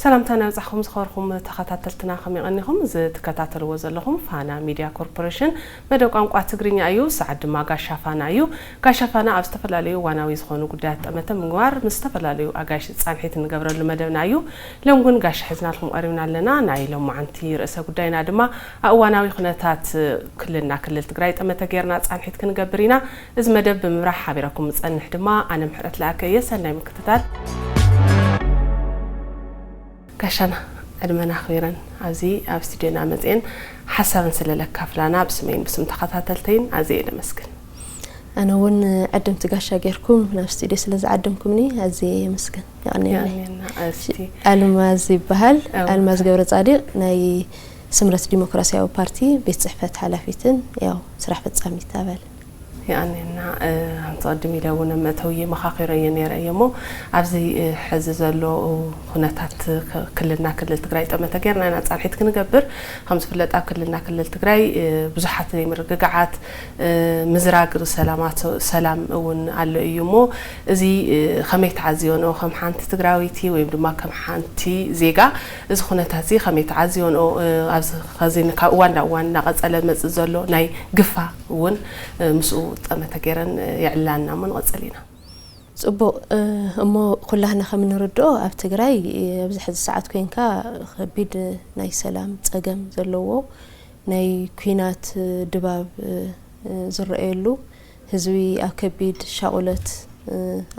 سلامتنا وزحكم زخاركم تخطاتلتنا خمي غنيهم تكتاتلوا زلهم فانا ميديا كوربوريشن مدو قانقوا تግርኛ እዩ سعد ما غاشافانا እዩ غاشافانا ኣብ ዝተፈላልዩ ዋናዊ ዝኾኑ ጉዳያት ጠመተ ምግባር ምስተፈላልዩ ኣጋሽ ጻንሒት ንገብረሉ መደብና እዩ ለምጉን ጋሽ ሒዝናልኩም ቀሪብና ኣለና ናይ ለማዓንቲ ርእሰ ጉዳይና ድማ ኣዋናዊ ኩነታት ክልልና ክልል ትግራይ ጠመተ ጌርና ጻንሒት ክንገብርና እዚ መደብ ብምራሕ ሓቢረኩም ጸንሕ ድማ ኣነ ምሕረት ላከየ ሰናይ ምክትታል كشنا أدمنا خيرا عزي أبستدينا مزين حسب سلالك فلانا بسمين بسم تخطاتلتين عزي مسكن أنا ون عدم تقاشا غيركم نفسي سلز عدمكمني عزي مسكن يعني المازي بهال الماز جورة صادق ناي سمرة ديمقراطية وبارتي بيتصحفت حلافيتن ياو سرح بتصامي تابل يعني أنا تقدمي لونا متوي مخاخيرين يريمو عبزي حزز له خناتات كلنا كل التجري أما تجرنا أنا صارحيت كنجبر خمس فلات كلنا كل التجري بزحت مرجعات مزراج سلامات سلام ون على يومو زي خميت عزيون أو خم حنت تجراويتي ويبدو ما كم حنتي زيجا إذا خناتات زي خميت عزيون أو عبز خزين وانا غزالة مززلو ناي قفا ون مسؤول أما تجرن يعلنا من غزلنا. صبوا أما كلنا خمن ردوا أبتجري بزحد الساعات كين كا خبيد ناي سلام تجمع زلوا ناي كينات دباب زرقلو هزوي أكبيد شاولت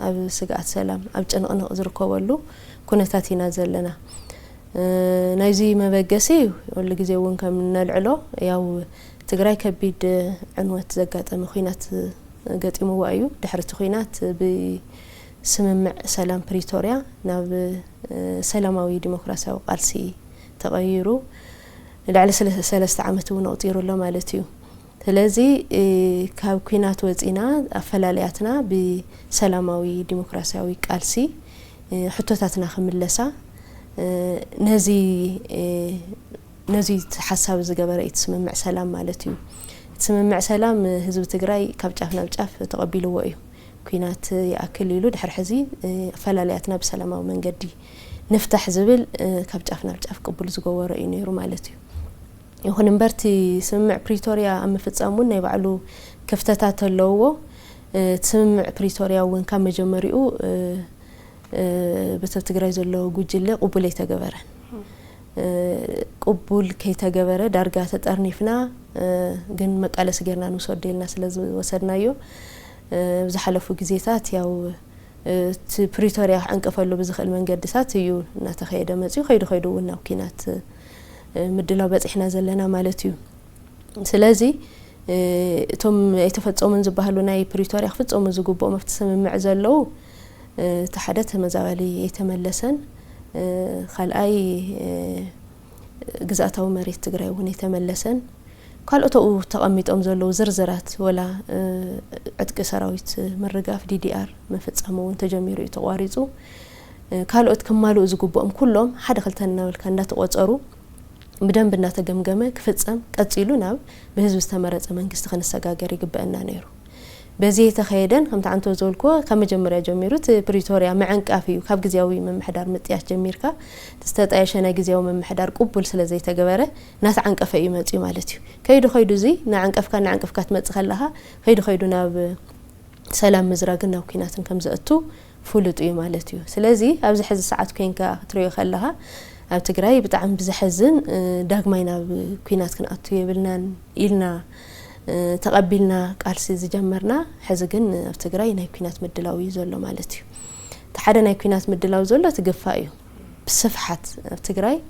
أب سجعت سلام أبجن أنا أزرقوا كنا تاتينا زلنا ناي زي ما بجسي ولا جزيون كم نلعلو ياو تجري كبيد عنوة زجات مخينات قد إموايو دحرت خينات بسمع سلام بريتوريا ناب سلاموي ديمقراطية وقالسي تغيروا على سلسلة عامتون وطيروا الله مالتيو ثلاثي كاب خينات وزينا أفلالياتنا بسلاموي ديمقراطية وقالسي حطتاتنا خملسا نزي حساب زجبر يتسمع سلام مالتيو تسمع سلام حزب تجري كابجافنا بجاف تقبلوا وياه كينات يأكل يلود حرحزي فلالياتنا بسلامة ومن جدي نفتح زبل كابجافنا بجاف قبل زجوار ينيرو مالتيو يهون مبرتي سمع بريتوريا أم فتسامون يبعلو كفتات اللوو تسمع بريتوريا وين كان مجمريو بتفتجري زلوا جوجلة قبلي تجبرن قبول كي تجبره درجات تأرنيفنا جن مقالة سجرنا نوصل الناس لازم وصلنا يو بزحلفوا جزيتات ياو بريتوريا عنك فلو بزخل من جدسات يو نتخيل مزيو خيدو وناوكينات مدلابات إحنا زلنا مالتيو سلازي توم يتفتحوا من زبهلو ناي بريتوريا خفتوا من زجوبهم مفتسم معزلو تحدث مزاولي يتملسن خلأي جزءته مريت تجري وني تملسن قالوا تقميت أمزلوا زرزرات ولا عتق سراويت مرقاف DDR من فتسمون تجميرو يتواريزو قالوا تكملوا زجوبهم كلهم حدا خلتنا والكنات وأزارو بدن بنا تجمجمة كفتسم قتيلونا بهزو استمرت من كستخن السجاجر يجبأنا نيرو بزي تخيدن هم تعنتو زولكو كم جمرة جميروت بريتوريا معن كافي وكاب جزياوي من محدار متياش جميركا تستطيعشنا جزياو من محدار قبول سلازي تجبره ناس عن كافي متي مالتيو كيدو خيدو زي نعن كفكا تمتخلها خيدو ناب سلام مزراقنا وكيناتن كم زقتو فولتو مالتيو سلازي أبز حز الساعات كينكا تريو خلها أب تجراي بتعم بزحزن داغماينا كينات كن أتو يبلنا إلنا تقبلنا قالسي زجمرنا حزقن افتقراي ناي كينات مدلاوي زولو مالتي تحدا ناي كينات مدلاوي زولو تقفايو بصفحات افتقراي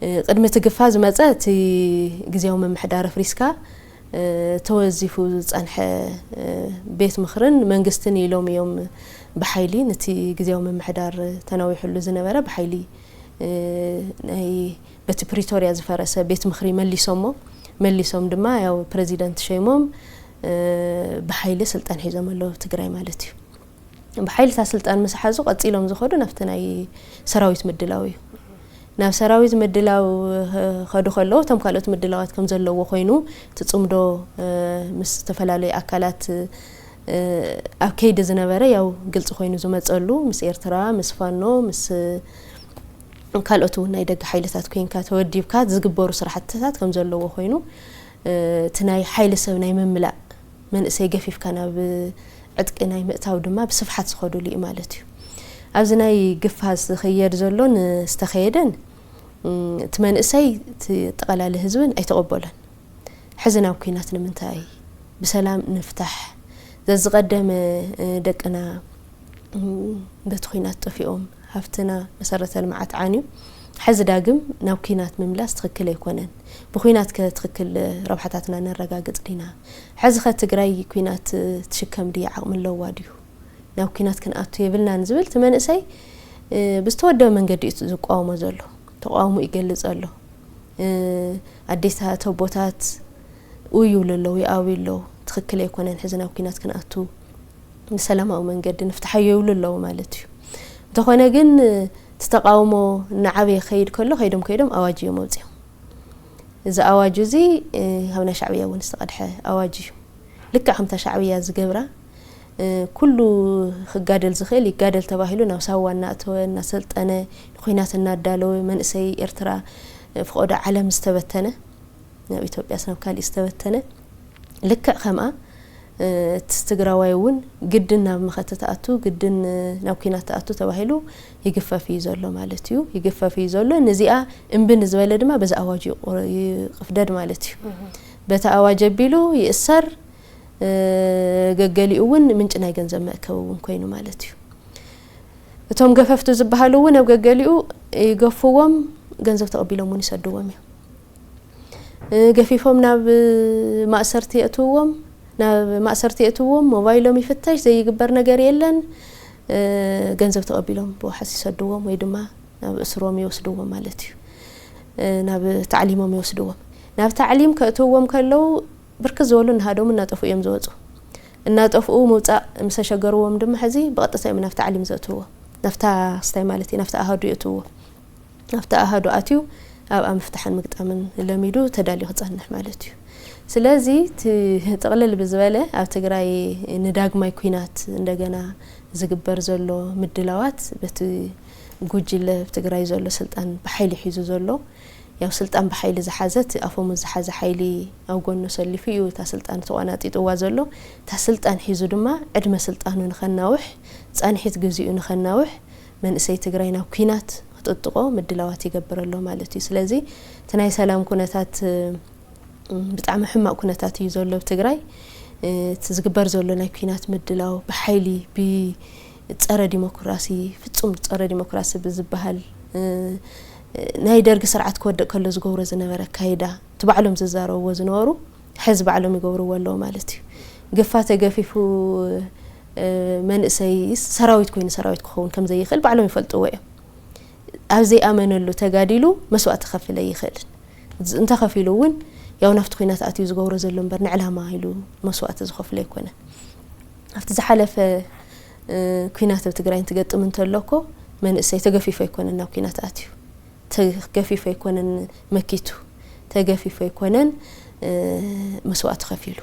قدم تقفا زمصات غزياو ممحدار فريسكا توزيفو صنح بيت مخرن منغستن يلوم يوم بحيلي نتي غزياو ممحدار تناوي حلو زنبره بحيلي ناي بت بريتوريا زفرسه بيت مخري مليسوم دما ياو بريزيدنت شيموم بحيل سلطان حيزم الله تجري مالتي بحيل سلطان مسحازو قصيلهم زخدو نفتناي سراويت مدلاوي ناف سراويت مدلاو خدو خلو تم كالوت مدلاوات كم زلو خوينو تصمدو مستفلالي اكلات ኣብ ከይዲ ዝነበረ ያው ግልጽ ኮይኑ ዝመጸሉ ምስ ኤርትራ ምስ ፋኖ ምስ ካልኦት ናይ ደግ ሓይልታት ኮይንካ ተወዲብካ ዝግበሩ ስራሕትታት ከም ዘለዎ ኮይኑ ትናይ ሓይል ሰብ ናይ መምላእ መንእሰይ ገፊፍካ ናብ ዕጥቂ ናይ ምእታው ድማ ብስፍሓት ዝኸዱሉ እዩ ማለት እዩ ኣብዚ ናይ ግፋዝ ዝኸየድ ዘሎን ዝተኸየደን ትመንእሰይ ተቐላለ ህዝብን ኣይተቐበለን ሕዝና ኩናት ንምንታይ ብሰላም ንፍታሕ ዘዝቀደመ ደቅና በቲ ኩናት ጠፊኦም ሃፍትና መሰረተ ልምዓት ዓንዩ ሕዚ ዳግም ናብ ኩናት ምምላስ ትክክል ኣይኮነን ብኩናት ከትክክል ረብሓታትና ነረጋግጽ ዲና ሕዚ ከትግራይ ኩናት ትሽከም ዲ ዓቅም ለዋ ድዩ ናብ ኩናት ክንኣቱ የብልናን ዝብል ትመንእሰይ ብዝተወደበ መንገዲ ዝቋወሞ ዘሎ ተቋውሞ ይገልጽ ኣሎ አዲስታ ተቦታት ውይውልለው ይኣዊለው ትክክል ኣይኮነን ሕዚ ናብ ኩናት ክንኣቱ በሰላማዊ መንገዲ ንፍታሕ ይውልለው ማለት እዩ ተኾነ ግን ተተቃውሞ ንዓበየ ኸይድ ከሎ ከይዶም ኣዋጅ የመውጽኦም እዚ ኣዋጅ እዚ ሃብና ሻዕብያ እውን ዝተቀድሐ ኣዋጅ እዩ ልክዕ ከምታ ሻዕብያ ዝገብራ ኩሉ ክጋደል ዝኽእል ይጋደል ተባሂሉ ናብ ሳዋና ኣተወና ሰልጠነ ኩናት እናዳለወ መንእሰይ ኤርትራ ፍቆደ ዓለም ዝተበተነ ናብ ኢትዮጵያ ስናብ ካሊ ዝተበተነ ልክዕ ከምኣ ትግራዋይ እውን ግድን ናብ መኸተታቱ ግድን ናብ ኩናት ተኣቱ ተባሂሉ ይግፈፍ እዩ ዘሎ ማለት እዩ ይግፈፍ እዩ ዘሎ ነዚኣ እምብን ዝበለ ድማ በዛ ኣዋጅ ይቅፍደድ ማለት እዩ በታ ኣዋጅ ቢሉ ይእሰር ገገሊኡ እውን ምንጭ ናይ ገንዘብ መእከብ እውን ኮይኑ ማለት እዩ እቶም ገፈፍቱ ዝበሃሉ እውን ኣብ ገገሊኡ ይገፍዎም ገንዘብ ተቀቢሎም እውን ይሰድዎም እዮም ገፊፎም ናብ ማእሰርቲ እትዎም ናብ ማእሰርቲ እትዎም ሞባይሎም ይፍተሽ ዘይግበር ነገር የለን ገንዘብ ተቀቢሎም ብዋሕስ ይሰድዎም ወይ ድማ ናብ እስሮም ይወስድዎም ማለት እዩ ናብ ተዓሊሞም ይወስድዎም ናብ ተዓሊም ከእትዎም ከለው ብርክ ዝበሉ ንሃዶም እናጠፉ እዮም ዝወጹ እናጠፉ መውጻእ ምሰሸገርዎም ድማ ሕዚ በቀጥታ እዮም ናብ ተዓሊም ዘእትዎ ናፍታ ስታይ ማለት ናፍታ ኣሃዱ ይእትዎ ናፍታ ኣሃዱ ኣትዩ ኣብ ምፍታሕን ምግጣምን ለሚዱ ተዳልዩ ክጸንሕ ማለት እዩ ስለዚ ተቕለል ብዝበለ ኣብ ትግራይ ንዳግማይ ኩናት እንደገና ዝግበር ዘሎ ምድላዋት በቲ ጉጅለ ትግራይ ዘሎ ስልጣን በኃይል ሒዙ ዘሎ ያው ስልጣን በኃይል ዝሓዘት ኣፎሙ ዝሓዘ ኃይሊ ኣብ ጎኑ ሰሊፉ እዩ ታ ስልጣን ተዋናጢጥዋ ዘሎ ታ ስልጣን ሒዙ ድማ ዕድመ ስልጣኑ ንኸናውሕ ጻንሒት ግዜኡ ንኸናውሕ መንእሰይ ትግራይ ናብ ኩናት ክጥጥቆ ምድላዋት ይገብረሎ ማለት እዩ ስለዚ ተናይ ሰላም ኩነታት ብጣዕሚ ሕማቅ ኩነታት እዩ ዘሎ ትግራይ ዝግበር ዘሎ ናይ ኩናት ምድላው በኃይሊ ብጸረ ዲሞክራሲ ፍጹም ጸረ ዲሞክራሲ ብዝበሃል ናይ ደርግ ስርዓት ክወድቅ ከሎ ዝገብሮ ዝነበረ ካይዳ ተባዕሎም ዝዛረብዎ ዝነበሩ ሕዝ ባዕሎም ይገብርዎ ኣለዎ ማለት እዩ ግፋ ተገፊፉ መንእሰይ ሰራዊት ኮይኑ ሰራዊት ክኸውን ከም ዘይኽእል ባዕሎም ይፈልጥዎ እዮም ኣብዚ ኣመነሉ ተጋዲሉ መስዋዕት ከፍለ ይኽእል እንተኸፊሉ እውን ያው ናፍቲ ኩናት ኣትዩ ዝገብሮ ዘሎ እምበር ንዕላማ ኢሉ መስዋዕት ዝኸፍለ ይኮነ ኣብቲ ዝሓለፈ ኩናት ኣብ ትግራይ እንትገጥም እንተለኮ መንእሰይ ተገፊፉ ይኮነን ናብ ኩናት ኣትዩ ተገፊፉ ይኮነን መኪቱ ተገፊፉ ይኮነን መስዋዕት ከፊሉ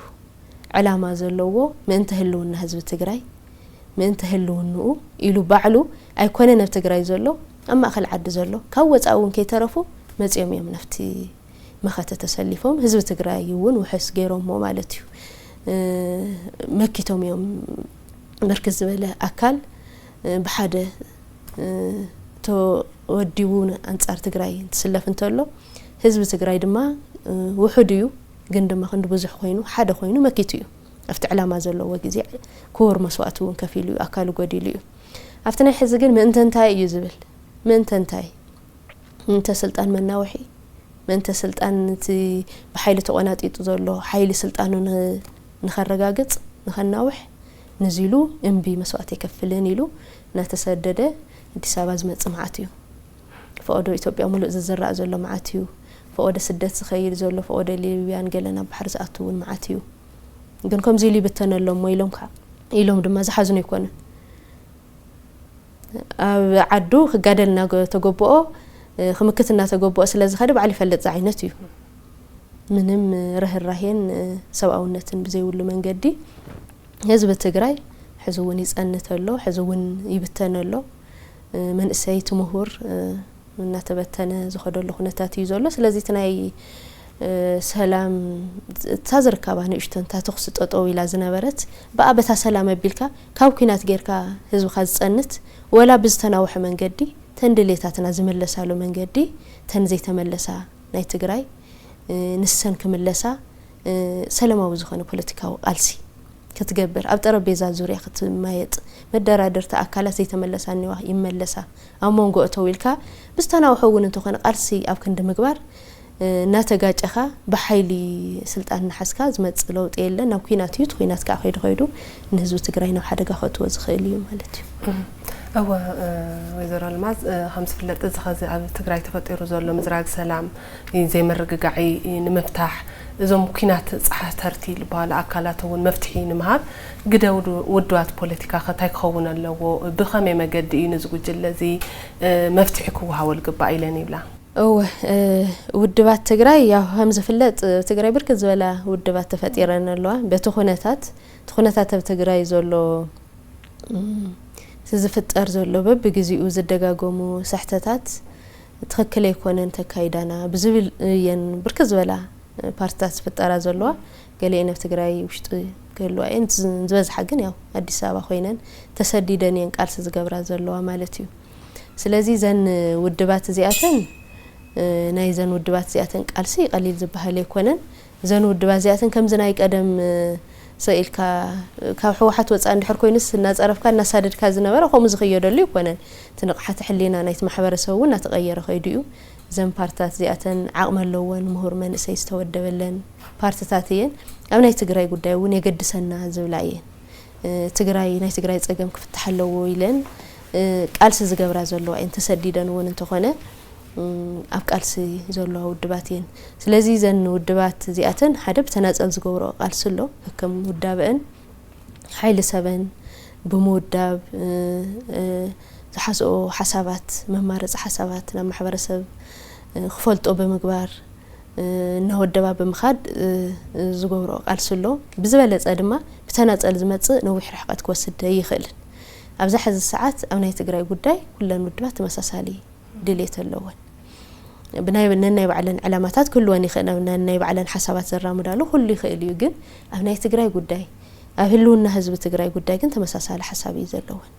ዕላማ ዘለዎ ምእንተ ህልውና ህዝቢ ትግራይ ምእንተ ህልውንኡ ኢሉ ባዕሉ ኣይኮነን ኣብ ትግራይ ዘሎ ኣብ ማእኸል ዓዲ ዘሎ ካብ ወፃእ እውን ከይተረፉ መጽኦም እዮም ናፍቲ መኸተ ተሰሊፎም ህዝቢ ትግራይ እውን ውሕስ ገይሮሞ ማለት እዩ መኪቶም እዮም መርክዝ ዝበለ ኣካል ብሓደ ተወዲቡ አንጻር ትግራይ ተሰለፍ እንተሎ ህዝቢ ትግራይ ድማ ውሑድ እዩ ግን ድማ ክንዲ ብዙሕ ኮይኑ ሓደ ኮይኑ መኪቱ እዩ ኣብቲ ዕላማ ዘለዎ ግዜ ክቡር መስዋዕት እውን ከፊሉ ኣካሉ ጎዲሉ እዩ ኣብቲ ናይ ሕዚ ግን ምእንተ እንታይ እዩ ዝብል ምእንተ እንታይ እንተ ስልጣን መናውሒ ምእንተ ስልጣን እቲ ብሓይሊ ተቆናጢጡ ዘሎ ሓይሊ ስልጣኑ ንኸረጋግጽ ንኸናውሕ ንዚሉ እምቢ መስዋዕት ይከፍልን ኢሉ ናተሰደደ አዲስ አበባ ዝመጽእ መዓት እዩ ፈኦዶ ኢትዮጵያ ሙሉእ ዝዝራእ ዘሎ መዓት እዩ ፈኦዶ ስደት ዝኸይድ ዘሎ ፈኦዶ ሊብያን ገለና ባሕር ዝኣትውን መዓት እዩ ግን ከምዚ ኢሉ ይብተነሎም ኢሎም ድማ ዝሓዝኑ ይኮነ ኣብ ዓዱ ክጋደልና ተገበኦ ክምክትና ተገበኦ ስለዝኸደ ባዕሉ ይፈልጥ ዓይነት እዩ ምንም ርህራሄን ሰብኣውነትን ብዘይውሉ መንገዲ ህዝብ ትግራይ ሕዝውን ይጸንተሎ ሕዝውን ይብተነሎ መንእሰይ ትምሁር እናተበተነ ዝኸደሉ ኩነታት እዩ ዘሎ ስለዚህ ትናይ ሰላም ታዝርካባ ንእሽተን ታተኽስ ጠጠው ኢላ ዝነበረት በአበታ ሰላም አቢልካ ካብ ኩናት ጌርካ ህዝብካ ዝጸንት ወላ ብዝተናውሕ መንገዲ ተንድሌታትና ዝመለሳሉ መንገዲ ተንዘይ ተመለሳ ናይ ትግራይ ንሰን ክምለሳ ሰላማዊ ዝኾነ ፖለቲካዊ ቃልሲ ክትገብር ኣብ ጠረጴዛ ዙርያ ክትማየጥ መደራደርታ አካላት ዘይተመለሳኒ ይመለሳ ኣብ መንጎ ተዊልካ ብዝተናውሕ እውን እንተኾነ ቃልሲ ኣብ ክንዲ ምግባር ናተጋጨኻ በሓይሊ ስልጣን ንሓስካ ዝመጽእ ለውጥ የለን ናብ ኩናት እዩ ኩናት ካ ኸይዱ ንህዝቢ ትግራይ ናብ ሓደጋ ኸትወ ዝኽእል እዩ ማለት እዩ أو وزارة الماز خمس فلات إذا على تجري تفطير زول مزرعة سلام زي مرقعي نمفتح إذا ممكنات صح ترتيل بالأكلات والمفتحين مهاب قد ودوات بوليتيكا خطاي خونا لو بخمة مجد ينزوج الذي مفتحك هو حول قبائلني بلا أو ودوات تجري يا همزة فلات تجري بركز ولا ودوات تفطيرنا لوا بتخونتات تجري زولو زفتر زلوا بجزء زدقاقومو سحتات تخكل يكونن تكايدانا بزبل ين بركز ولا بارتات فترة زلوا قال لي أنا بتجري وشت قالوا أنت زوج حقن ياو أدي سابا خوينن تسديدني إنك أرسز جبرا زلوا مالتيو سلازي زن ودبات زياتن نايزن ودبات زياتن قالسي قليل زبها لي يكونن زن ودبات زياتن كم زنايك أدم سئلك كحوحات وصان دحر كوينس الناس عرفك الناس ساددك زنبره خو مزخيدلو يكونن تنقحت حلينا نايت محبرسونا تغير خيديو زن بارتات زياتن عقم لون مهور من سيستودبلن بارتاتين اب ناي تግራይ ጉዳይ ውን የገድሰና ዝብላየን ትግራይ ናይ ትግራይ ጸገም ክፍትሐለው ይለን ቃልስ ዝገብራ ዘሎ አይን ተሰዲደን ውን እንተኾነ ኣብ ቃልሲ ዘሎ ውድባትን ስለዚህ ዘን ውድባት ዚአተን ሓደ በተናጸል ዝገብሮ ቃልስሎ ከም ውዳበን ኃይል ሰበን በመውዳብ ዝሓስኦ ሐሳባት መማረጽ ሐሳባት ናብ ማሕበረሰብ ክፈልጦ በመግባር ነወደባ በመኻድ ዝገብሮ ቃልስሎ ብዝበለጸ ድማ በተናጸል ዝመጽእ ነዊሕ ርሕቀት ክወስድ ይኽእል ኣብዛ ሕዚ ሰዓት ኣብ ናይ ትግራይ ጉዳይ ኩለን ውድባት ተመሳሳሊ ድሌት ኣለወን بناي بنناي بعلن علامات كل واني خنا بنناي بعلن حسابات زرامدالو كل يخيل يجن أبناي تجري قداي أهلونا حزب تجري قداي كنت مساسال حسابي زلون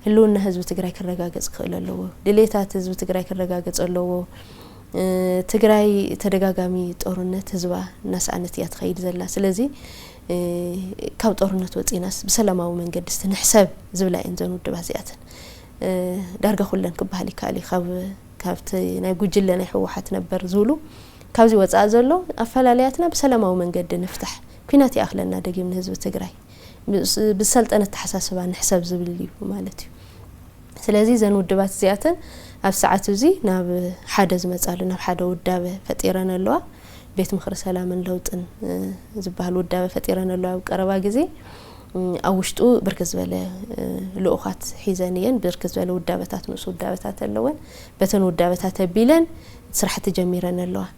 هلونا حزب تجري كالرجاجز خيل اللو دليتات حزب تجري كالرجاجز اللو تجري ترجاجامي تورنت حزبه ناس عنت يتخيل زلا سلزي كاو تورنت وتيناس بسلامة ومن قدست نحسب زبلا إنزون ودبازياتن درجة خلنا كبهالي كالي خاب كافت نايجوجل لنا حوحات نبر زولو كابزي وصا زلو افلالياتنا بسلاماو منقد نفتح كيناتي اخلنا دقي من حزب تግራይ بالسلطنه تحساسبا نحسب زبليو مالتي ስለዚህ ዘን ውድባት ዚያተን ኣብ ሰዓት እዚ ናብ ሓደ ዝመጻሉ ናብ ሓደ ውዳበ ፈጢረን ኣለዋ ቤት ምክር ሰላምን ለውጥን ዝባሃል ውዳበ ፈጢረን ኣለዋ ኣብ ቀረባ ግዜ أوشتو بركز ولا لوخات حيزانيا بركز ولا ودابتات نص ودابتات اللون بتن ودابتات بيلن صراحة جميرنا الله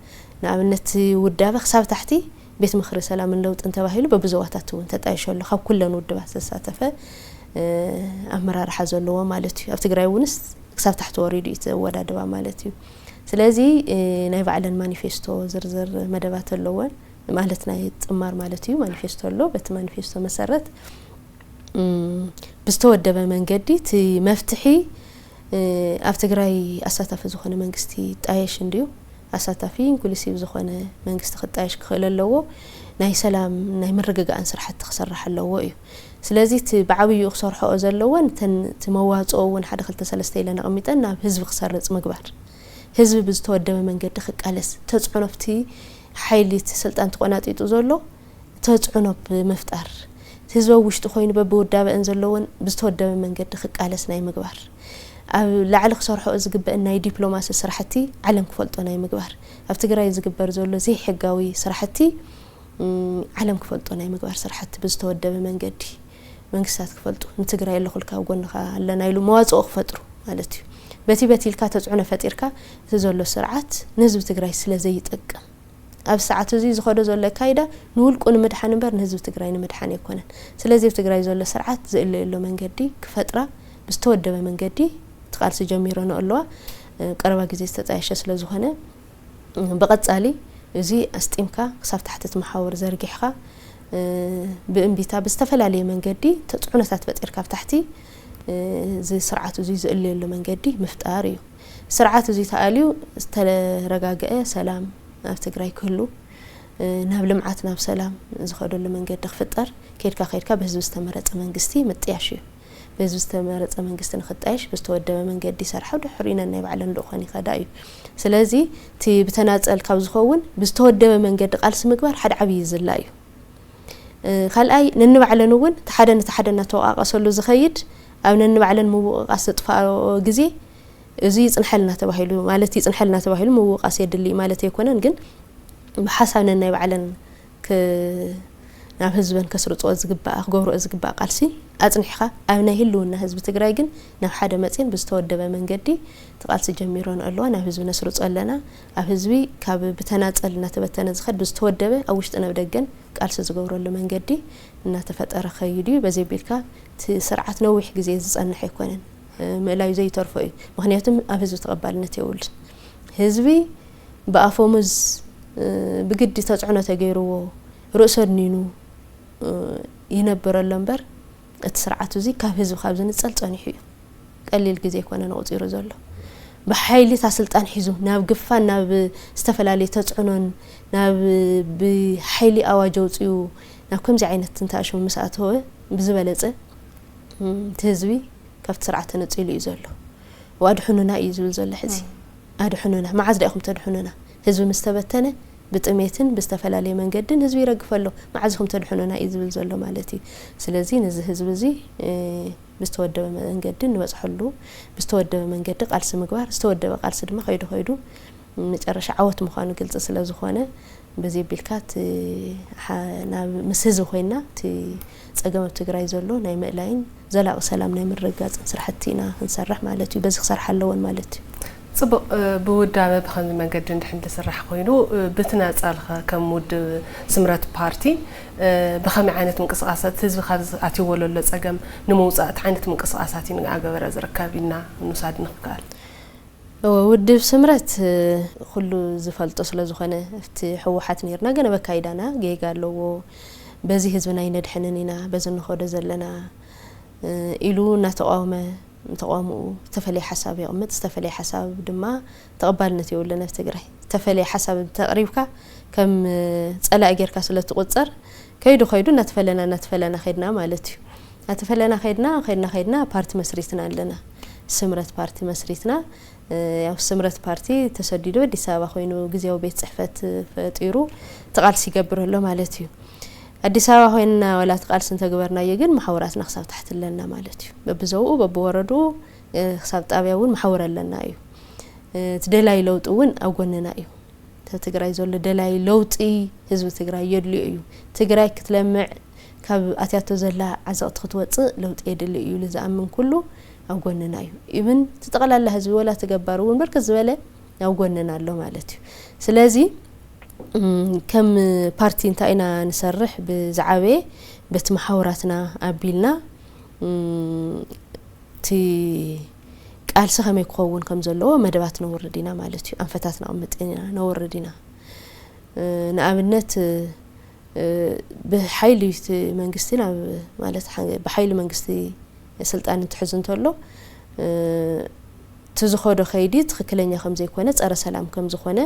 نعم نت ودابة خساب تحتي بيت مخر سلام اللوت انت واهيلو ببزواتاتو انت تعيش له خاب كلن ودابت الساتفة أمرار حزو اللوا مالتي أفتقرأي ونس خساب تحت وريدو يتودا دوا مالتي سلازي نايبع على المانيفيستو زرزر مدبات اللون مالتنا يتمار مالتيو مانيفيستو لو بت مانيفيستو مسرت بستودب منقدي تي مفتحي افتقراي اساتف زخونه منغستي طايش انديو اساتفين كلسي زخونه منغست خطايش كخللو ناي سلام ناي مرغغا انسرحت تخسرح لو ايو سلازي بعبيو خسرحو زلون تمواصون حد خلت سلسته لنا قميطنا حزب خسرص مغبار حزب بستودب منقدي خقالس تصعنفتي حيلت سلطان تقناطيطو زلو تصعنو بمفتار حزب وشت خوين ببوداب انزلون بستودب منقد خقالس ناي مغبار لعل خسرحو زغبئ ناي دبلوماسي سرحتي علم كفلطو ناي مغبار اف تግራይ ዝግበር ዘሎ زي حقاوي سرحتي علم كفلطو ناي مغبار سرحتي بستودب منقد መንግስታት ክፈልጡ ንትግራይ ለኹልካ ጎንኻ ኣለና ኢሉ መዋጽኦ ክፈጥሩ ማለት እዩ በቲ በቲልካ ተጽዕኖ ፈጢርካ ዘሎ ስርዓት ንህዝብ ትግራይ ስለ ዘይጠቅም ኣብ ሰዓት እዚ ዝኸዶ ዘሎ ካይዳ ንውልቁን መድሓን እምበር ንህዝቢ ትግራይ ንመድሓን ይኮነን ስለዚህ ኣብ ትግራይ ዘሎ ስርዓት ዝእለየሉ መንገዲ ክፈጥራ ብዝተወደበ መንገዲ ትቃልሲ ጀሚሮና ኣለዋ ቀረባ ግዜ ዝተጣየሸ ስለ ዝኾነ በቀጻሊ እዚ ኣስጢምካ ክሳብ ታሕቲ ትመሓወር ዘርጊሕካ ብእምቢታ ብዝተፈላለየ መንገዲ ተጽዕኖታት ፈጢርካ ኣብ ታሕቲ እዚ ስርዓት እዚ ዝእለየሉ መንገዲ ምፍጣር እዩ ስርዓት እዚ ተኣልዩ ዝተረጋገአ ሰላም ኣብ ትግራይ ክህሉ ናብ ልምዓት ናብ ሰላም ዝኸደሉ መንገዲ ክፍጠር ከይድካ በህዝቢ ዝተመረፀ መንግስቲ ምጥያሽ እዩ በህዝቢ ዝተመረፀ መንግስቲ ንኽጣይሽ ብዝተወደበ መንገዲ ሰርሐው ድሕሪና ናይ ባዕለን ልኾን ይኸዳ እዩ ስለዚ እቲ ብተናፀል ካብ ዝኸውን ብዝተወደበ መንገዲ ቃልሲ ምግባር ሓደ ዓብይ ዝላ እዩ ካልኣይ ነንባዕለን እውን ተሓደ ነተሓደና ተዋቃቀሰሉ ዝኸይድ ኣብ ነንባዕለን ምውቃስ ዝጥፋኦ ግዜ እዚ ይጽንሐልና ተባሂሉ ማለት ይጽንሐልና ተባሂሉ ምውቃስ የድሊ ማለት ኣይኮነን ግን ብሓሳብና ናይ ባዕለን ናብ ህዝበን ከስርጾ ዝግባእ ክገብሮ ዝግባእ ቃልሲ ኣጽንሕኻ ኣብ ናይ ህልውና ህዝቢ ትግራይ ግን ናብ ሓደ መጽን ብዝተወደበ መንገዲ ተቃልሲ ጀሚሮን ኣለዋ ናብ ህዝቢ ነስርጾ ኣለና ኣብ ህዝቢ ካብ ብተናጸልና ተበተነ ዝኸድ ብዝተወደበ ኣብ ውሽጢ ናብ ደገን ቃልሲ ዝገብረሉ መንገዲ እናተፈጠረ ኸይዱ በዘይ ቤትካ ስርዓት ነዊሕ ግዜ ዝጸንሕ ኣይኮነን ምእላዩ ዘይተርፎ እዩ ምክንያቱም ኣብ ህዝቢ ተቀባልነት የውል ህዝቢ በኣፎሙዝ ብግዲ ተጽዕኖ ተገይርዎ ርእሰ ድኒኑ ይነበረሉ እምበር እቲ ስርዓት እዚ ካብ ህዝቢ ካብ ዝንጸል ጸኒሑ እዩ ቀሊል ግዜ ይኮነ ነውፂሩ ዘሎ ብሓይሊ ታስልጣን ሒዙ ናብ ግፋን ናብ ዝተፈላለዩ ተጽዕኖን ናብ ብሓይሊ ኣዋጅ ወጽዩ ናብ ከምዚ ዓይነት እንታሽሙ መስኣተወ ብዝበለጸ ህዝቢ ካብቲ ስርዓት ተነጽሉ እዩ ዘሎ ወአድሕኑና እዩ ዝብል ዘሎ ሕዚ ኣድሕኑና መዓዝ ዳይኹም ተድሕኑና ህዝቢ ምስተበተነ ብጥሜትን ብዝተፈላለየ መንገድን ህዝቢ ይረግፈሎ መዓዝኩም ተድሕኑና እዩ ዝብል ዘሎ ማለት እዩ ስለዚ ነዚ ህዝቢ እዚ ብዝተወደበ መንገዲ ንበጽሐሉ ብዝተወደበ መንገዲ ቃልሲ ምግባር ዝተወደበ ቃልሲ ድማ ከይዱ መጨረሻ ዓወት ምዃኑ ግልጽ ስለ ዝኾነ በዘይ ቢልካት ናብ ምስ ህዝቢ ኮይና እቲ ጸገም ኣብ ትግራይ ዘሎ ናይ ምእላይን ዘላቂ ሰላም ናይ ምርጋጽ ስራሕቲና ክንሰርሕ ማለት እዩ በዚ ክሰርሕ ኣለዎን ማለት እዩ ጽቡቅ ብውዳበ ብኸምዚ መንገዲ እንድሕን ተስራሕ ኮይኑ ብትናጸልኸ ከም ውድብ ስምረት ፓርቲ ብኸመይ ዓይነት ምንቅስቃሳት ህዝቢ ካብ ኣትይወለሎ ጸገም ንምውጻእ እቲ ዓይነት ምንቅስቃሳት ይንኣገበረ ዝርከብ ኢልና ንውሳድ ንኽእል ውድብ ስምረት ኩሉ ዝፈልጦ ስለ ዝኾነ እቲ ሕወሓት ነርና ገና በካይዳና ጌጋ ኣለዎ በዚ ህዝብና ይነድሕንን ኢና በዚ ንኸዶ ዘለና ኢሉ እናተቃወመ ተቃውሞ ተፈለየ ሓሳብ ይቕመጥ ተፈለየ ሓሳብ ድማ ተቐባልነት የብሉን ኣብ ትግራይ ተፈለየ ሓሳብ ተቕሪብካ ከም ጸላእ ጌርካ ስለ ትቁጸር ከይዱ እናተፈለና ኸይድና ማለት እዩ እናተፈለና ኸይድና ፓርቲ መስሪትና ኣለና ስምረት ፓርቲ መስሪትና ያው ስምረት ፓርቲ ተሰዲዱ አዲስ አበባ ኮይኑ ግዚያው ቤት ጽሕፈት ፈጢሩ ተቃልሲ ይገብረሎ ማለት እዩ አዲስ አበባ ሆይና ወላ ተቃልሲ እንተግበርና ይግን ማሕወራትና ክሳብ ታሕት ለና ማለት እዩ በብዘው በብወረዱ ክሳብ ጣብያውን ማሕወር ኣለና እዩ ትደላይ ለውጥውን ኣብ ጎንና እዩ ትግራይ ዘሎ ደላይ ለውጢ ህዝቢ ትግራይ የድልዩ እዩ ትግራይ ክትለምዕ ካብ ኣትያቶ ዘላ ዓዘቕት ክትወጽእ ለውጢ የድልዩ እዩ ለዛኣምን ኩሉ ኣብ ጎንና እዩ ኢብን ተጠቕላላ ህዝቢ ወላ ተገባሩውን በርከት ዝበለ ኣብ ጎንና ኣሎ ማለት እዩ ስለዚ ከም ፓርቲ እንታይና ንሰርሕ ብዛዕበየ በቲ ማሕወራትና ኣቢልና ቲ ቃልሲ ከመይ ክኸውን ከም ዘለዎ መደባት ነውርዲና ማለት እዩ ኣንፈታትና ቅምጥና ነውርዲና ንኣብነት ብሓይሊ መንግስቲና ማለት ብሓይሊ መንግስቲ ስልጣን እንትሕዝ እንተሎ ትዝኸዶ ኸይዲ ትክክለኛ ከም ዘይኮነ ጸረ ሰላም ከም ዝኾነ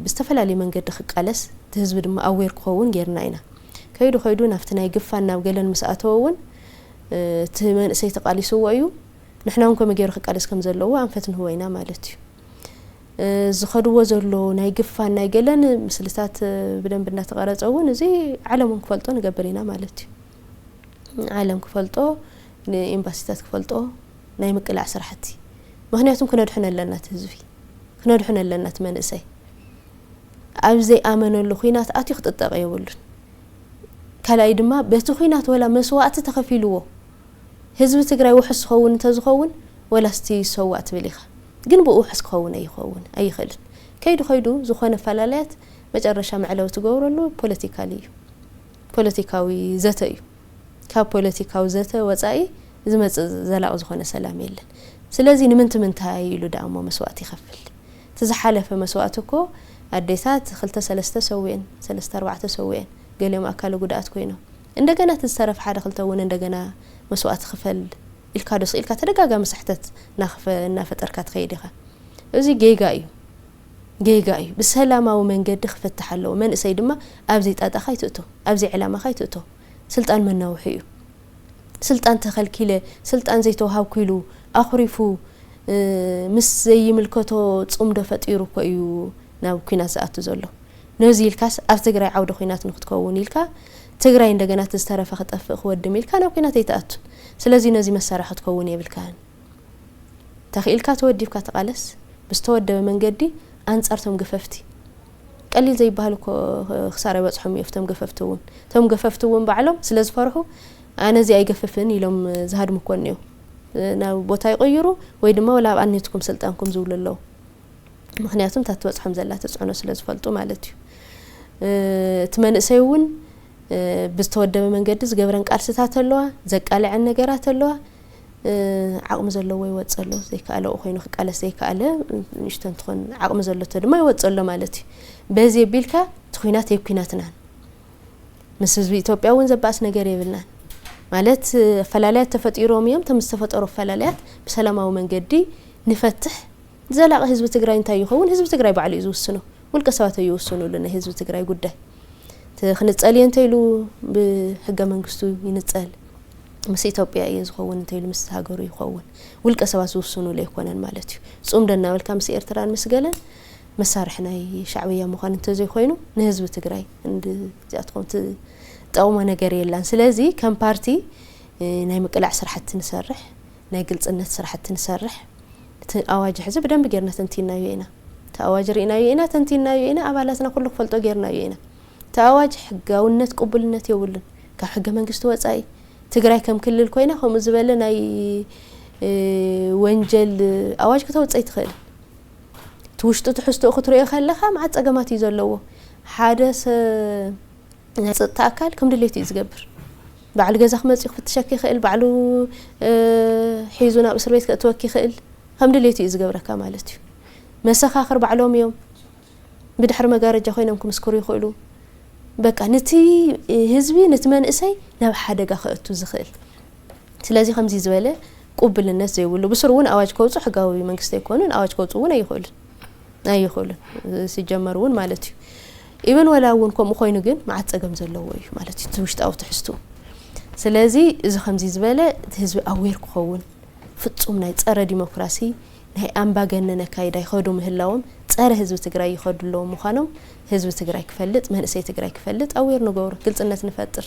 ብዝተፈላለየ መንገዲ ክቃለስ ህዝቢ ድማ ኣዌር ክኸውን ጌርና ኢና ከይዱ ናፍቲ ናይ ግፋን ናብ ገለን መስኣተውን እቲ መንእሰይ ተቃሊስዎ እዩ ንሕናውን ከም ገይሩ ክቃለስ ከም ዘለዎ ኣንፈት ንህወይና ማለት እዩ ዝኸድዎ ዘሎ ናይ ግፋን ናይ ገለን ምስልታት ብደንብ እናተቀረጸውን እዚ ዓለምን ክፈልጦ ንገብር ኢና ማለት እዩ ዓለም ክፈልጦ ንኤምባሲታት ክፈልጦ ናይ ምቅላዕ ስራሕቲ ምክንያቱም ክነድሕነ ኣለና ህዝቢ ክነድሕነ ኣለና መንእሰይ ኣብዘይ ኣመነሉ ኹይናት ኣትዩ ክጥጠቕ የብሉን ካልኣይ ድማ በቲ ኹይናት ወላ መስዋዕቲ ተኸፊልዎ ህዝቢ ትግራይ ውሕስ ክኸውን እንተዝኸውን ወላስቲ ሰዋዕት ብሊኻ ግን ብኡ ውሕስ ክኸውን ኣይኽእልን ከይዱ ዝኾነ ፈላለያት መጨረሻ معلو ትገብረሉ ፖለቲካዊ ዘተ እዩ ካብ ፖለቲካዊ ዘተ ወጻኢ ዝመጽ ዘላቕ ዝኾነ ሰላም የለን ስለዚህ ንምንታይ ኢሉ ዳሞ መስዋዕት ይኸፍል ተዝሓለፈ መስዋዕት እኮ አዴታት 2-3 ሰውየን 3-4 ሰውየን ገለም አካለ ጉዳት ኮይኖ እንደገና ተሰረፍ ሓደ ክልተውን እንደገና መስዋዕት ክፈል ኢልካ ደስ ኢልካ ተደጋጋሚ ስሕተት ናፈጠርካ ትኸይድ ኢኻ እዚ ጌጋ እዩ ብሰላማዊ መንገዲ ክፈትሕ ኣለዎ መንእሰይ ድማ ኣብዚ ጣጣ ኻይትእቶ ኣብዚ ዕላማ ኻይትእቶ ስልጣን መናውሕ እዩ ስልጣን ተኸልኪለ ስልጣን ዘይተወሃብ ኩሉ ኣኽሪፉ ምስ ዘይምልከቶ ጽምዶ ፈጢሩ እኮ እዩ ናብ ኩናት ዝኣቱ ዘሎ ነዚ ኢልካስ ኣብ ትግራይ ዓውደ ኩናት ንክትከውን ኢልካ ትግራይ እንደገና ተስተረፈ ክጠፍእ ክወድም ኢልካ ናብ ኩናት ኣይተኣቱ ስለዚ ነዚ መሳርሒ ትከውን የብልካን ተኺልካ ተወዲብካ ተቃለስ ብስተወደበ መንገዲ አንጻርቶም ገፈፍቲ ቀሊል ዘይባህል እኮ خساره ይበጽሑም ይፍተም ገፈፍቱውን ቶም ገፈፍቱውን ባዕሎም ስለዝፈርሑ ኣነ እዚ ኣይገፈፍን ኢሎም ዝሃድሙ ኮንዩ ናብ ቦታ ይቀይሩ ወይ ድማ ወላ ኣብአንትኩም ስልጣንኩም ዝውልለው ምክንያቱም ታትበጽሑም ዘላ ተጽዕኖ ስለዝፈልጡ ማለት እዩ ትመንሰይውን ብስተወደበ መንገዲ ዝገብረን ቃልስታት ኣለዋ ዘቃልዕን ነገራት ኣለዋ ዓቅም ዘለዎ ይወጽሎ ዘይካለ ኮይኑ ከቃለስ ዘይካለ ንሽተን ትኾን ዓቅም ዘሎተ ድማ ይወጽሎ ማለት እዩ በዚ ቢልካ ትኹናት ይኩናትና ምስ ህዝቢ ኢትዮጵያውን ዘባስ ነገር ይብልና ማለት ፈላላያት ተፈጢሮም እዮም ተምስተፈጠሩ ፈላላያት በሰላማዊ መንገዲ ንፈትሕ ዘላቀ ህዝቢ ትግራይ እንታይ ይኸውን ህዝቢ ትግራይ ባዕሉ ይዝውስኑ ውልቀ ሰባት ይውስኑልና ህዝቢ ትግራይ ጉዳይ ተኽንጸል እንተይሉ ብሕገ መንግስቱ ይንጸል ምስ ኢትዮጵያ ይዝኸውን እንተይሉ ምስ ሃገሩ ይኸውን ውልቀ ሰባት ዝውስኑ ለይኮነን ማለት እዩ ጽምደና መልካ ምስ ኤርትራን ምስ ገለን መሳርሕናይ ሻዕብያ ምዃን እንተዘይ ኮይኑ ንህዝቢ ትግራይ እንድዚኣትኩም ጠውማ ነገር የላን ስለዚህ ከም ፓርቲ ናይ መቅላዕ ስራሕቲ ንሰርሕ ናይ ግልጽነት ስራሕቲ ንሰርሕ አዋጅ ሕዝብ ደንብ ገርና ተንቲናዩ ኢና ተአዋጅ ሪናዩ ኢና ተንቲናዩ ኢና አባላትና ኩሉ ፈልጦ ገርናዩ ኢና ተአዋጅ ሕጋውነት ቅቡልነት የውልን ካብ ሕገ መንግስቱ ወጻኢ ትግራይ ከም ክልል ኮይና ከም ዝበለ ናይ ወንጀል አዋጅ ከተወጻይ ትኽእል ትውሽጡ ትሕስቱ ክትሪኦ ከለኻ ማዓት ጸገማት እዩ ዘለዎ ሓደ ጸጥታ ከም ድሌት እዩ ዝገብር ባዕሉ ገዛ ክመጽ ክፍትሸክ ይኽእል ባዕሉ ሒዙና እስር ቤት ከተወክ ይኽእል ከም ድሌት እዩ ዝገብረካ ማለት እዩ መሰኻኽር ባዕሎም እዮም ብድሕሪ መጋረጃ ኮይኖም ክምስክሩ ይኽእሉ በቃ ነቲ ህዝቢ ነቲ መንእሰይ ናብ ሓደጋ ከእቱ ዝኽእል ስለዚ ከምዚ ዝበለ ቅቡልነት ዘይብሉ ብስሩውን አዋጅ ከውጹ ሕጋዊ መንግስት ይኮኑን አዋጅ ከውጹውን ኣይኽእሉን ሲጀመሩውን ማለት እዩ ኢብን ወላውን ከም ኮይኑ ግን ማዓት ጸገም ዘለዎ እዩ ማለት እዩ ትውሽጣው ትሕስቱ ስለዚ እዚ ከምዚ ዝበለ ህዝቢ ኣዌር ክኸውን ፍጹም ናይ ጸረ ዲሞክራሲ ናይ ኣምባገነነ ካይዳ ይኸዱ ምህላዎም ጸረ ህዝቢ ትግራይ ይኸዱለው ምዃኖም ህዝቢ ትግራይ ክፈልጥ መንእሰይ ትግራይ ክፈልጥ ኣዌር ንገብሮ ግልጽነት ንፈጥር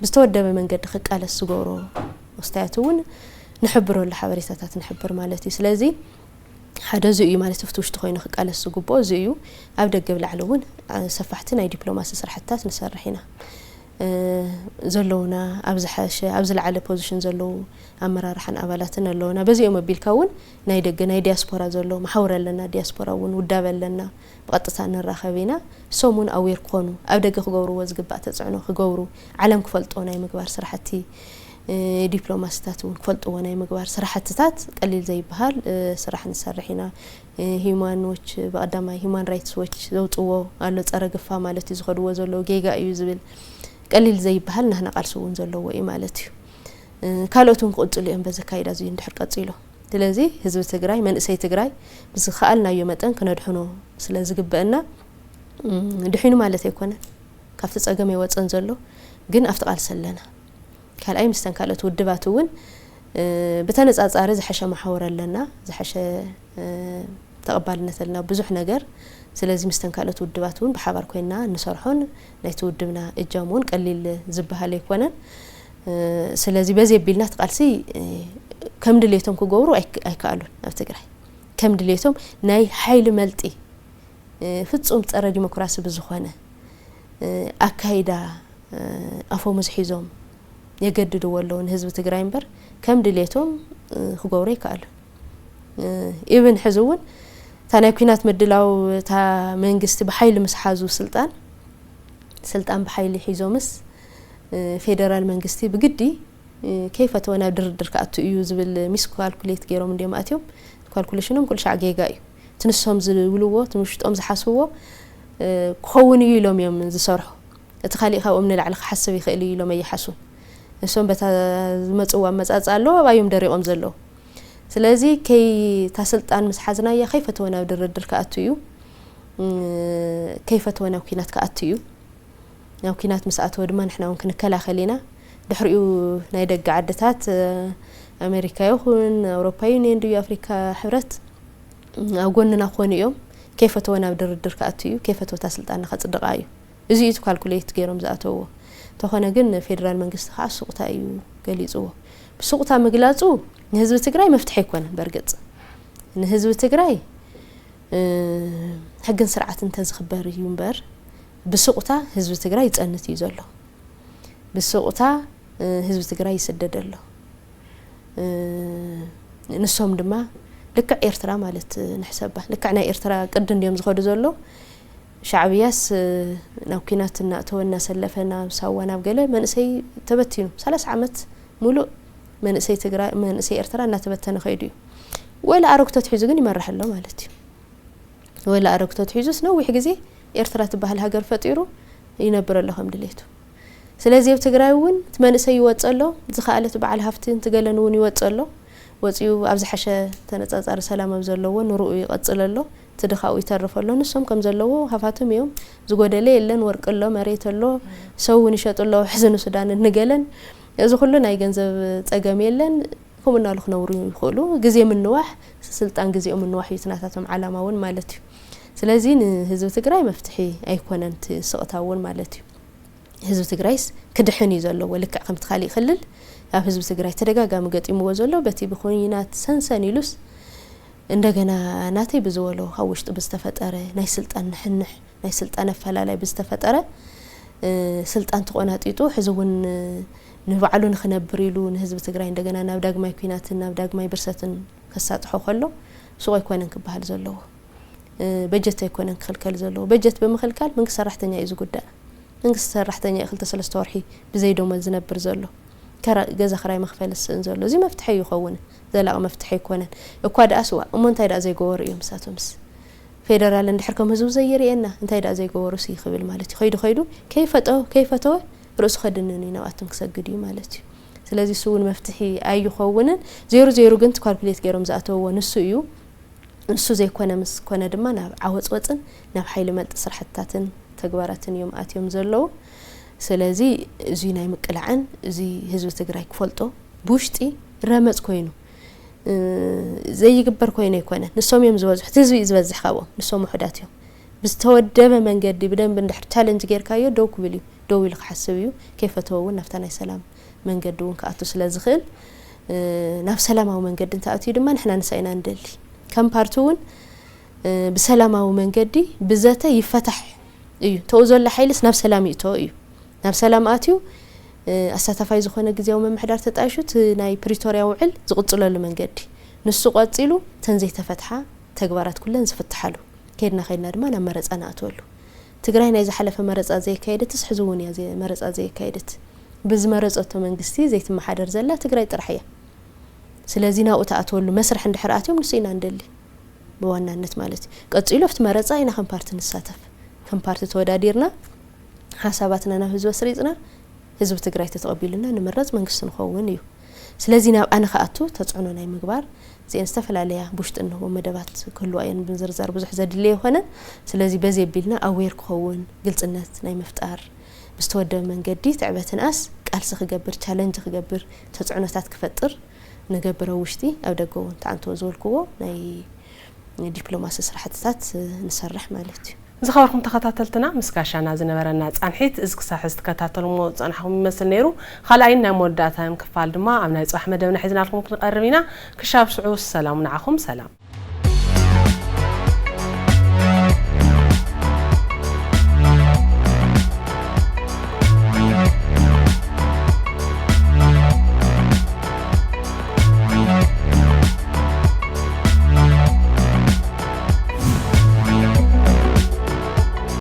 ብስተወደበ መንገዲ ክቃለስ ዝገብሮ ወስታያቱውን ንሕብረሉ ሓበሬታታት ንሕብር ማለት እዩ ስለዚ ሓደ እዩ ማለት ፍትውሽቲ ኮይኑ ክቃለስ ዝግቦ እዚ እዩ ኣብ ደገ ብላዕለውን ሰፋሕቲ ናይ ዲፕሎማሲ ስራሕትታት ንሰርሕ ኢና ዘለውና ኣብዝሓሸ ኣብዝለዓለ ፖዚሽን ዘለው ኣመራርሓን ኣባላትን ኣለውና በዚኦም ኣቢልካውን ናይ ደገ ናይ ዲያስፖራ ዘሎ ማሕወር ኣለና ዲያስፖራውን ውዳብ ኣለና ብቐጥታ ንራኸቢና ሶሙን ኣዌር ክኾኑ ኣብ ደገ ክገብርዎ ዝግባእ ተጽዕኖ ክገብሩ ዓለም ክፈልጦ ናይ ምግባር ስራሕቲ ዲፕሎማሲታት እውን ክፈልጥዎ ናይ ምግባር ስራሕትታት ቀሊል ዘይበሃል ስራሕ ንሰርሕ ኢና ሂዩማን ዎች በቀዳማይ ሂዩማን ራይትስ ዎች ዘውጥዎ ኣሎ ጸረ ግፋ ማለት እዩ ዝኸድዎ ዘሎ ጌጋ እዩ ዝብል ቀሊል ዘይበሃል ናህና ቃልሱውን ዘለዎ እዩ ማለት እዩ ካልኦቱን ክቅጽሉ እዮም በዚ ካይዳ እዚ እንድሕር ቀጽሎ ስለዚ ህዝቢ ትግራይ መንእሰይ ትግራይ ብዝኸኣልናዮ መጠን ክነድሕኖ ስለዝግበአና ድሒኑ ማለት ኣይኮነን ካብቲ ጸገም ይወጽን ዘሎ ግን ኣብቲ ቃልሲ ኣለና ካልኣይ ምስተን ካልኦት ውድባት እውን በተነጻጻሪ ዝሓሸ ማሕወር ኣለና ዝሓሸ ተቀባልነት ኣለና ብዙሕ ነገር ስለዚ ምስተን ካልኦት ውድባት እውን ብሓባር ኮይና ንሰርሖን ናይቲ ውድብና እጃሙን ቀሊል ዝበሃል ኣይኮነን ስለዚ በዚ ቢልና ተቃልሲ ከም ድሌቶም ክገብሩ ኣይከኣሉን ኣብ ትግራይ ከም ድሌቶም ናይ ሓይሊ መልጢ ፍጹም ጸረ ዲሞክራሲ ብዝኾነ ኣካይዳ ኣፎም ዝሒዞም የገድድዎ ኣለዉ ንህዝቢ ትግራይ እምበር ከም ድሌቶም ክገብሩ ይከኣሉ ኢብን ሕዚ እውን تانا كينات مدلاو تا منغستي بحيل مسحازو سلطان بحيل حيزومس فيدرال منغستي بقدي كيف تونا دردر كاتو يو زبل ميس كالكوليت غيروم نديم اتيوم كالكوليشنهم كل شيء عقيقاي تنسهم زولو تمشطوم زحاسوو كون يلوم يوم زسرحو اتخالي خاو من العلق حسب يخيل يلوم يحسو نسوم بتا مصوا مصاصالو بايوم دريقوم زلو سلازي كي تسلطان مسحازنا يا كيف تونا دردر كاتو يو كيف تونا كينات كاتو يو ناو كينات مساتو دما نحنا ممكن كلاخلينا دحريو ناي دغ عدتات امريكا يكون اوروبا يونين دو افريكا حبرت اغوننا خونيوم كيف تونا دردر كاتو كيف تو تسلطان خصدقايو ازي تو كالكوليت غيروم زاتو تخونه جن فيدرال منغست خاصقتا ايو غليصو بسقتا مغلاصو نهزب تግራይ مفتح يكون برغص نهزب تግራይ حقن سرعه انت زخبر ينبر بسقتا حزب تግራይ يصنت يزلو بسقتا حزب تግራይ يسددلو نسوم دما لك ايرترا مالت نحسبها لك عنا ايرترا قد انديم زخدو زلو شعبياس ناوكيناتنا تونا سلفنا سوانا بقله منسي تبتينو 3 عامت مولو منسي تግራይ منسي ايرترا እና ተበተነ ኸይዱ ወላ አረክቶት ሒዙ ግን ይመረحله ማለት እዩ ወላ አረክቶት ሒዙስ ነው ይህ ጊዜ ኤርትራ ተባህል ሀገር ፈጢሩ ይነበረለهم ድሌቱ ስለዚህ ትግራይውን መንሰይ ይወጸሎ ዝኻለት በዓል ሀፍቲን ትገለንውን ይወጸሎ ወጽዩ አብዝሐሸ ተነጻጻር ሰላም አብዘለዎ ኑሩኡ ይቀጽለሎ تدخاو يترفلو نسوم كم زلو هفاتهم يوم زغودله يلن ورقلو مريتلو سو نشطلو حزن السودان نغلن እዚ ሁሉ ናይ ገንዘብ ጸገም የለን ኮምና ልخ ነውሩ ይخلو ግዜ ምንዋህ ስልጣን ግዜው ምንዋህ ይትናታቶም ዓላማውን ማለት እዩ ስለዚህ ህዝብ ትግራይ መፍትሒ አይኮነንት ስቅታውን ማለት እዩ ህዝብ ትግራይስ ክድሕን ይዘሎ ወልካ ከም ተኻሊ ይخلል ኣብ ህዝብ ትግራይ ተደጋጋሚ ገጢሙ ወዘሎ በቲ በኮይናት ሰንሰን ይሉስ እንደገና ናተይ ብዝወሎ ሀውሽጥ ብዝተፈጠረ ናይ ስልጣን ንሕንሕ ናይ ስልጣን አፈላላይ ብዝተፈጠረ ስልጣን ተቆናጢጡ ህዝቡን ንባዕሉን ክነብር ኢሉ ንህዝብ ትግራይ እንደገና ናብ ዳግማይ ኩናትን ናብ ዳግማይ ብርሰትን ከሳጥሖ ከሎ ሱቅ አይኮነን ክባሃል ዘለዎ በጀት አይኮነን ክልከል ዘለዎ በጀት በመخلካል መንግስት ሰራሕተኛ እዩ ዝጉዳይ መንግስት ሰራሕተኛ እክልተ 3 ወርሒ ብዘይዶም ዝነብር ዘሎ ገዛ ክራይ መክፈልስ እንዘሎ እዚ መፍትሒ ይኸውን ዘላቕ መፍትሒ ይኮነን እኳ ዳስዋ እሞንታይ ዳ ዘይገወር እዮም ሳቶምስ ፌደራል እንድሕርከም ህዝብ ዘይርየና እንታይ ዳ ዘይገወሩ ሲ ይኽብል ማለት ይኸይዱ ከይፈቶ ርስ ኸድነን ይናዋቱም ክሰግዱ ማለት እዩ ስለዚህ ሱውን መፍትሒ አይኸውንን 00 ግን ካልኩሌት ገይሮም ዘአተው ንሱ እዩ ንሱ ዘይኮነ ምስ ኮነ ድማ ናብ ዓወጽ ወጽን ናብ ኃይል መልጥ ስራሕታትን ተግባራትን እዮም አትዮም ዘለው ስለዚህ እዚ ናይ ምቅላዕን እዚ ህዝብ ትግራይ ክፈልጦ ቡሽጢ ረመጽ ኮይኑ ዘይግበር ኮይኑ ይኮነ ንሶም እዮም ዝበዝሕ ህዝብ ዝበዝሕ ካቦ ንሶም ወሕዳት እዮም ብዝተወደበ መንገዲ ብደንብ እንድሕር ቻሌንጅ ጌርካዮ ደው ክብል እዩ ደው ኢልክ ሓስብ እዩ ከይፈተውን ናፍታ ናይ ሰላም መንገዲ እውን ከኣቱ ስለዝኽእል ናብ ሰላማዊ መንገዲ እንተኣትዩ ድማ ንሕና ንሳይና እንደሊ ከም ፓርቲውን ብሰላማዊ መንገዲ ብዘተ ይፈታሕ እዩ ተውዘለ ኃይልስ ናብ ሰላም ይእቶ እዩ ናብ ሰላም ኣትዩ አሳታፋይ ዝኾነ ግዚያው መምሕዳር ተጣይሹት ናይ ፕሪቶሪያ ውዕል ዝቅጽለሉ መንገዲ ንሱ ቀጽሉ ተንዘይ ተፈትሓ ተግባራት ኩለን ዝፍትሓሉ ከይድና ድማ ናብ መረጻና ኣትወሉ ትግራይ ናይ ዝሓለፈ መረጻ ዘይካይደት ስሕዙውን ያ መረጻ ዘይካይደት ብዝመረጸቶ መንግስቲ ዘይትመሓደር ዘላ ትግራይ ጥራሕያ ስለዚህ ናኡታ ኣትወሉ መስርሕ እንድሕራአትዮም ንስይና እንደሊ በዋናነት ማለት ቀጽሉ ፍት መረጻ ኢና ከም ፓርቲ ንሳተፍ ከም ፓርቲ ተወዳዲርና ሓሳባትና ናብ ህዝብ ስሪጽና ህዝብ ትግራይ ተተቀቢልና ንመረጽ መንግስት ንኸውን እዩ ስለዚህ ናብ ኣነ ከኣቱ ተጽዕኖ ናይ ምግባር زين استفلاليا بوشت انه مدبات كل وين بنزرزر بزح زدليه هنا ስለዚህ በዚህ ቢልና አዌር ኮውን ግልጽነት ናይ መፍጣር ብስተወደበ መንገዲ تعبتن اس ቃልስ ክገብር ቻሌንጅ ክገብር ተጽዕኖታት ክፈጥር ንገብረው ውሽቲ ኣብ ደገውን ታንቶ ዘልኩዎ ናይ ዲፕሎማሲ ስራሕትታት ንሰርሕ ማለት እዩ ዝኸበርኩም ተኸታተልትና ምስካሻና ዝነበረና ጻንሒት እስክሳሕስ ተከታተሉሞ ጻንሐኩም ይመስል ነይሩ خلአይና ሞዳታን ክፋል ድማ ኣብ ናይ ጽባሕ መደብና ሒዝናልኩም ክንቀርብ ኢና ክሻብ ስዑ ሰላም ንዓኹም ሰላም